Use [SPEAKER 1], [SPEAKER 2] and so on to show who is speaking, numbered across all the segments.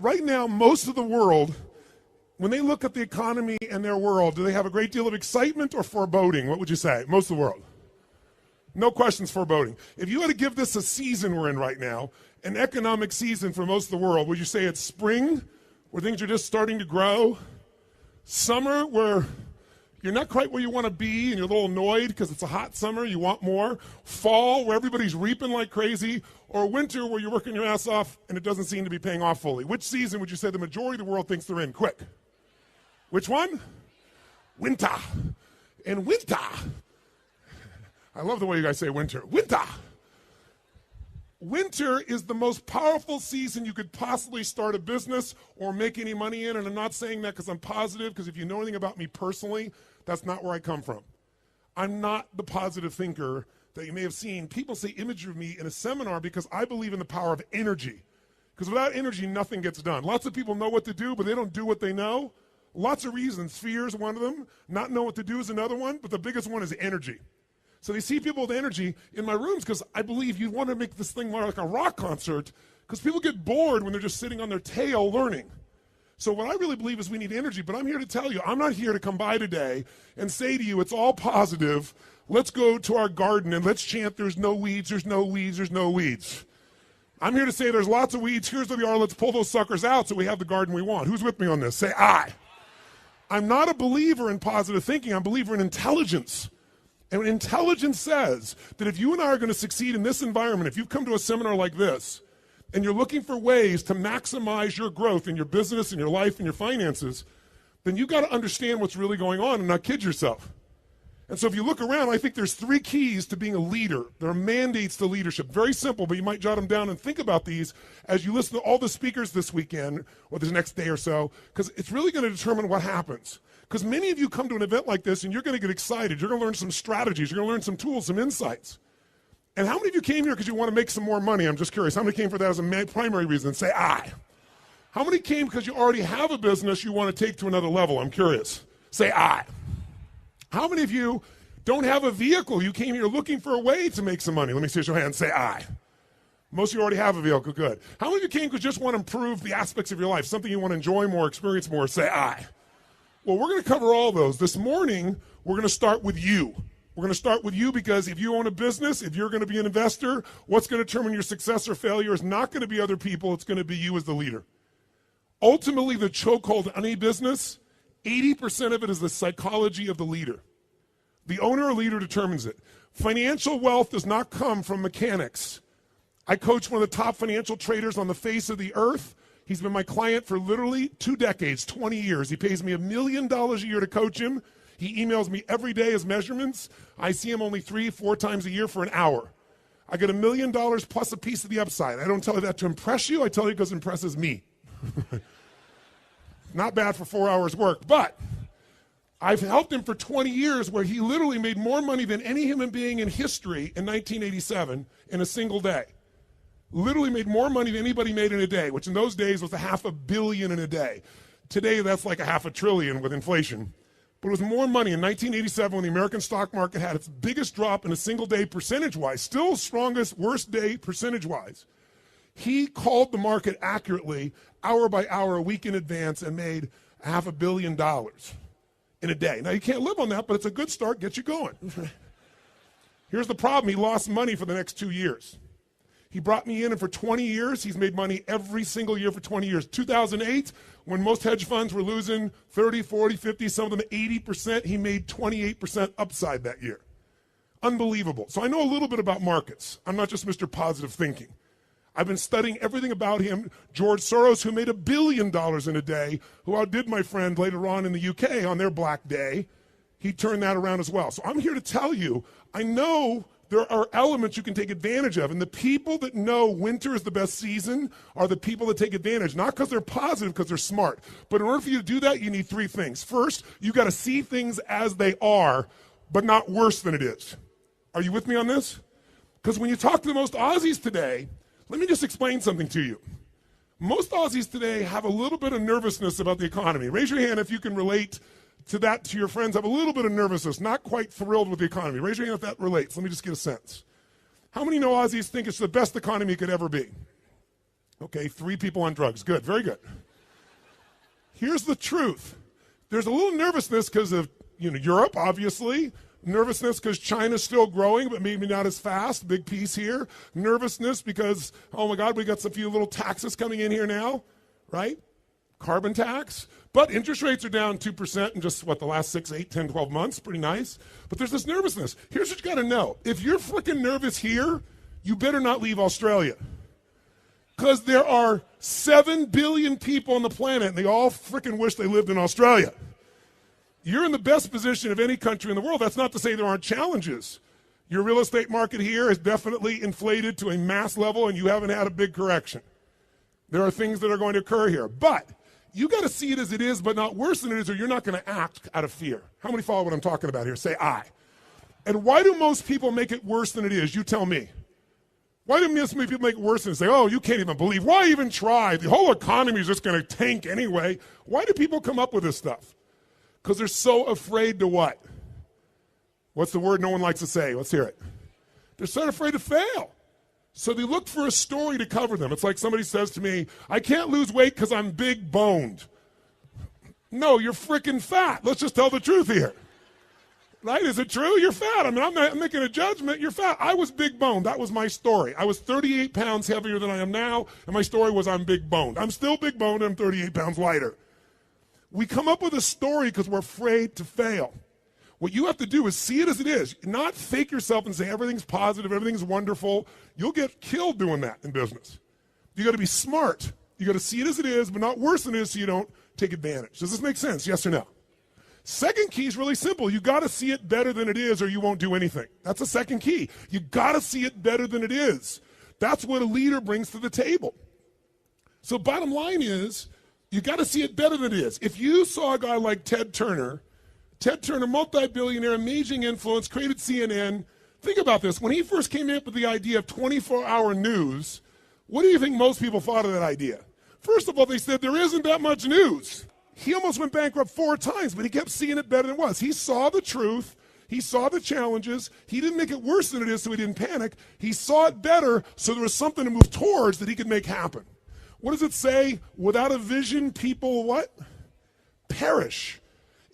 [SPEAKER 1] right now, most of the world, when they look at the economy and their world, do they have a great deal of excitement or foreboding? What would you say? Most of the world. No questions, foreboding. If you had to give this a season we're in right now, an economic season for most of the world, would you say it's spring, where things are just starting to grow? Summer, where you're not quite where you want to be and you're a little annoyed because it's a hot summer, you want more? Fall, where everybody's reaping like crazy? Or winter, where you're working your ass off and it doesn't seem to be paying off fully? Which season would you say the majority of the world thinks they're in? Quick. Which one? Winter. And winter. I love the way you guys say winter. Winter. Winter is the most powerful season you could possibly start a business or make any money in. And I'm not saying that because I'm positive, because if you know anything about me personally, that's not where I come from. I'm not the positive thinker that you may have seen. People say imagery of me in a seminar because I believe in the power of energy. Because without energy, nothing gets done. Lots of people know what to do, but they don't do what they know. Lots of reasons. Fear is one of them. Not know what to do is another one. But the biggest one is energy. So they see people with energy in my rooms because I believe you want to make this thing more like a rock concert, because people get bored when they're just sitting on their tail learning. So what I really believe is we need energy, but I'm here to tell you, I'm not here to come by today and say to you, it's all positive. Let's go to our garden and let's chant, there's no weeds, there's no weeds, there's no weeds. I'm here to say there's lots of weeds. Here's what they are. Let's pull those suckers out so we have the garden we want. Who's with me on this? Say aye. I'm not a believer in positive thinking. I'm a believer in intelligence. And intelligence says that if you and I are going to succeed in this environment, if you've come to a seminar like this, and you're looking for ways to maximize your growth in your business, in your life, in your finances, then you've got to understand what's really going on and not kid yourself. And so if you look around, I think there's 3 keys to being a leader. There are mandates to leadership. Very simple, but you might jot them down and think about these as you listen to all the speakers this weekend or this next day or so, because it's really going to determine what happens. Because many of you come to an event like this and you're going to get excited. You're going to learn some strategies. You're going to learn some tools, some insights. And how many of you came here because you want to make some more money? I'm just curious. How many came for that as a primary reason? Say aye. How many came because you already have a business you want to take to another level? I'm curious. Say aye. How many of you don't have a vehicle? You came here looking for a way to make some money. Let me see your hand. Say aye. Most of you already have a vehicle. Good. How many of you came because you just want to improve the aspects of your life, something you want to enjoy more, experience more? Say aye. Well, we're going to cover all those. This morning, we're going to start with you. We're going to start with you because if you own a business, if you're going to be an investor, what's going to determine your success or failure is not going to be other people. It's going to be you as the leader. Ultimately, the chokehold on any business, 80% of it is the psychology of the leader. The owner or leader determines it. Financial wealth does not come from mechanics. I coach one of the top financial traders on the face of the earth. He's been my client for literally 2 decades, 20 years. He pays me $1 million a year to coach him. He emails me every day his measurements. I see him only 3-4 times a year for an hour. I get $1 million plus a piece of the upside. I don't tell you that to impress you. I tell you because it impresses me. Not bad for 4 hours work, but I've helped him for 20 years where he literally made more money than any human being in history in 1987 in a single day. Literally made more money than anybody made in a day, which in those days was $500 million in a day. Today, that's like $500 billion with inflation. But it was more money in 1987 when the American stock market had its biggest drop in a single day percentage-wise, still strongest, worst day percentage-wise. He called the market accurately, hour by hour, a week in advance, and made $500 million in a day. Now, you can't live on that, but it's a good start, gets you going. Here's the problem. He lost money for the next 2 years. He brought me in, and for 20 years, he's made money every single year for 20 years. 2008, when most hedge funds were losing 30, 40, 50, some of them 80%, he made 28% upside that year. Unbelievable. So I know a little bit about markets. I'm not just Mr. Positive Thinking. I've been studying everything about him. George Soros, who made $1 billion in a day, who outdid my friend later on in the UK on their Black Day, he turned that around as well. So I'm here to tell you, I know there are elements you can take advantage of. And the people that know winter is the best season are the people that take advantage, not because they're positive, because they're smart. But in order for you to do that, you need 3 things. First, you got to see things as they are, but not worse than it is. Are you with me on this? Because when you talk to the most Aussies today, let me just explain something to you. Most Aussies today have a little bit of nervousness about the economy. Raise your hand if you can relate to that, to your friends, have a little bit of nervousness, not quite thrilled with the economy. Raise your hand if that relates. Let me just get a sense. How many know Aussies think it's the best economy it could ever be? Okay, 3 people on drugs. Good, very good. Here's the truth. There's a little nervousness because of Europe, obviously. Nervousness because China's still growing, but maybe not as fast. Big piece here. Nervousness because, oh my God, we got some few little taxes coming in here now, right? Carbon tax. But interest rates are down 2% in just, the last 6, 8, 10, 12 months. Pretty nice. But there's this nervousness. Here's what you got to know. If you're freaking nervous here, you better not leave Australia. Because there are 7 billion people on the planet, and they all freaking wish they lived in Australia. You're in the best position of any country in the world. That's not to say there aren't challenges. Your real estate market here is definitely inflated to a mass level, and you haven't had a big correction. There are things that are going to occur here. But you got to see it as it is, but not worse than it is, or you're not going to act out of fear. How many follow what I'm talking about here? Say I. And why do most people make it worse than it is? You tell me. Why do most people make it worse than it? Say, oh, you can't even believe. Why even try? The whole economy is just going to tank anyway. Why do people come up with this stuff? Because they're so afraid to what? What's the word no one likes to say? Let's hear it. They're so afraid to fail. So they look for a story to cover them. It's like somebody says to me, I can't lose weight because I'm big boned. No, you're freaking fat. Let's just tell the truth here. Right? Is it true? You're fat. I mean, I'm not making a judgment. You're fat. I was big boned. That was my story. I was 38 pounds heavier than I am now, and my story was I'm big boned. I'm still big boned, and I'm 38 pounds lighter. We come up with a story because we're afraid to fail. What you have to do is see it as it is, not fake yourself and say everything's positive, everything's wonderful. You'll get killed doing that in business. You got to be smart. You got to see it as it is, but not worse than it is so you don't take advantage. Does this make sense? Yes or no? Second key is really simple. You got to see it better than it is or you won't do anything. That's the second key. You got to see it better than it is. That's what a leader brings to the table. So bottom line is, you got to see it better than it is. If you saw a guy like Ted Turner, multi-billionaire, amazing influence, created CNN. Think about this. When he first came up with the idea of 24-hour news, what do you think most people thought of that idea? First of all, they said there isn't that much news. He almost went bankrupt 4 times, but he kept seeing it better than it was. He saw the truth. He saw the challenges. He didn't make it worse than it is so he didn't panic. He saw it better so there was something to move towards that he could make happen. What does it say? Without a vision, people what? Perish.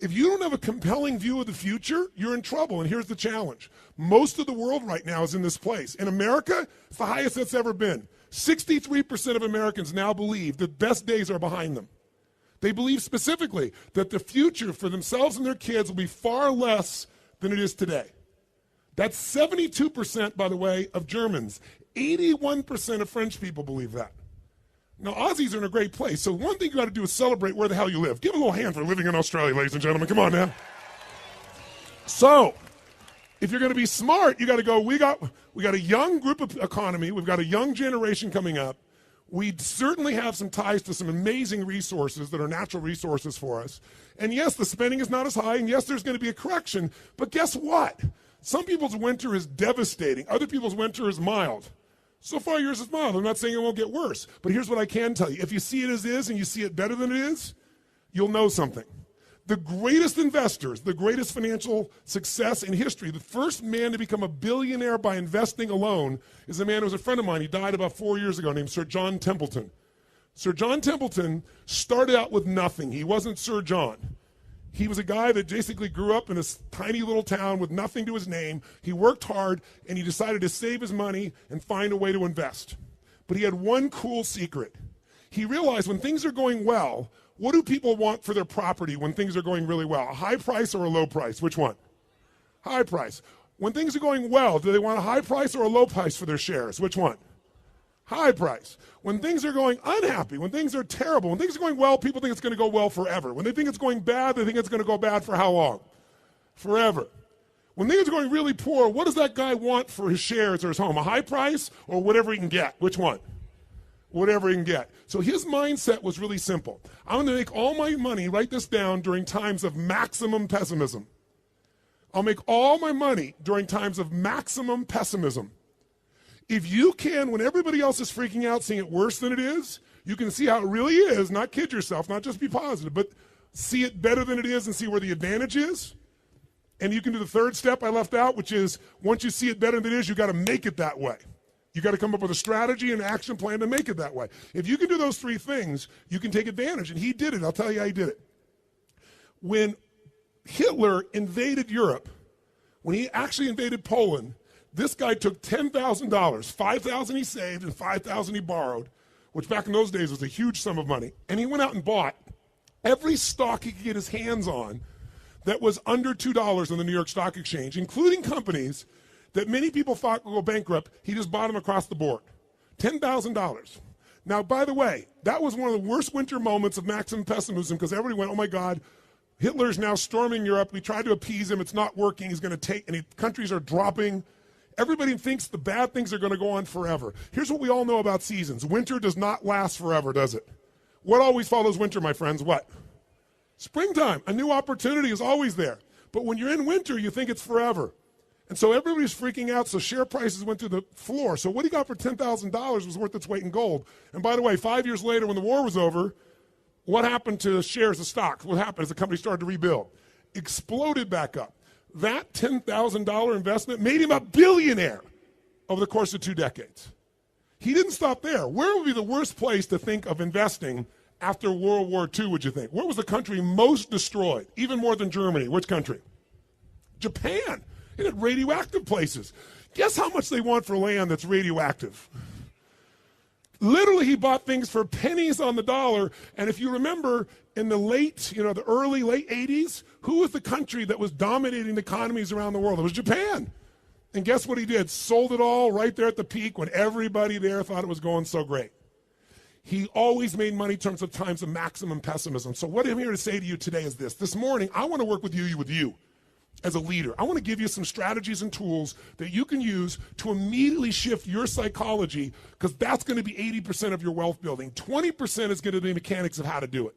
[SPEAKER 1] If you don't have a compelling view of the future, you're in trouble. And here's the challenge. Most of the world right now is in this place. In America, it's the highest it's ever been. 63% of Americans now believe the best days are behind them. They believe specifically that the future for themselves and their kids will be far less than it is today. That's 72%, by the way, of Germans. 81% of French people believe that. Now, Aussies are in a great place, so one thing you got to do is celebrate where the hell you live. Give a little hand for living in Australia, ladies and gentlemen. Come on now. So, if you're going to be smart, you got to go, we got a young group of economy. We've got a young generation coming up. We certainly have some ties to some amazing resources that are natural resources for us. And yes, the spending is not as high, and yes, there's going to be a correction. But guess what? Some people's winter is devastating. Other people's winter is mild. So far, yours is mild. I'm not saying it won't get worse. But here's what I can tell you. If you see it as is and you see it better than it is, you'll know something. The greatest investors, the greatest financial success in history, the first man to become a billionaire by investing alone is a man who was a friend of mine. He died about 4 years ago named Sir John Templeton. Sir John Templeton started out with nothing. He wasn't Sir John. He was a guy that basically grew up in this tiny little town with nothing to his name. He worked hard, and he decided to save his money and find a way to invest. But he had one cool secret. He realized when things are going well, what do people want for their property when things are going really well? A high price or a low price? Which one? High price. When things are going well, do they want a high price or a low price for their shares? Which one? High price. When things are going unhappy, when things are terrible, when things are going well, people think it's going to go well forever. When they think it's going bad, they think it's going to go bad for how long? Forever. When things are going really poor, what does that guy want for his shares or his home? A high price or whatever he can get? Which one? Whatever he can get. So his mindset was really simple. I'm going to make all my money, write this down, during times of maximum pessimism. I'll make all my money during times of maximum pessimism. If you can, when everybody else is freaking out, seeing it worse than it is, you can see how it really is, not kid yourself, not just be positive, but see it better than it is and see where the advantage is. And you can do the third step I left out, which is once you see it better than it is, you got to make it that way. You got to come up with a strategy and action plan to make it that way. If you can do those three things, you can take advantage. And he did it. I'll tell you how he did it. When Hitler invaded Europe, when he actually invaded Poland, this guy took $10,000, $5,000 he saved and $5,000 he borrowed, which back in those days was a huge sum of money. And he went out and bought every stock he could get his hands on that was under $2 on the New York Stock Exchange, including companies that many people thought would go bankrupt. He just bought them across the board. $10,000. Now, by the way, that was one of the worst winter moments of maximum pessimism because everybody went, oh my God, Hitler's now storming Europe. We tried to appease him. It's not working. He's going to take, and countries are dropping. Everybody thinks the bad things are going to go on forever. Here's what we all know about seasons. Winter does not last forever, does it? What always follows winter, my friends? What? Springtime. A new opportunity is always there. But when you're in winter, you think it's forever. And so everybody's freaking out, so share prices went through the floor. So what he got for $10,000 was worth its weight in gold. And by the way, 5 years later when the war was over, what happened to shares of stocks? What happened as the company started to rebuild? Exploded back up. That $10,000 investment made him a billionaire over the course of 2 decades. He didn't stop there. Where would be the worst place to think of investing after World War II, would you think? Where was the country most destroyed? Even more than Germany. Which country? Japan. It had radioactive places. Guess how much they want for land that's radioactive? Literally, he bought things for pennies on the dollar. And if you remember, in the early, late 80s, who was the country that was dominating the economies around the world? It was Japan. And guess what he did? Sold it all right there at the peak when everybody there thought it was going so great. He always made money in terms of times of maximum pessimism. So what I'm here to say to you today is this. This morning, I want to work with you as a leader. I want to give you some strategies and tools that you can use to immediately shift your psychology, because that's going to be 80% of your wealth building. 20% is going to be mechanics of how to do it.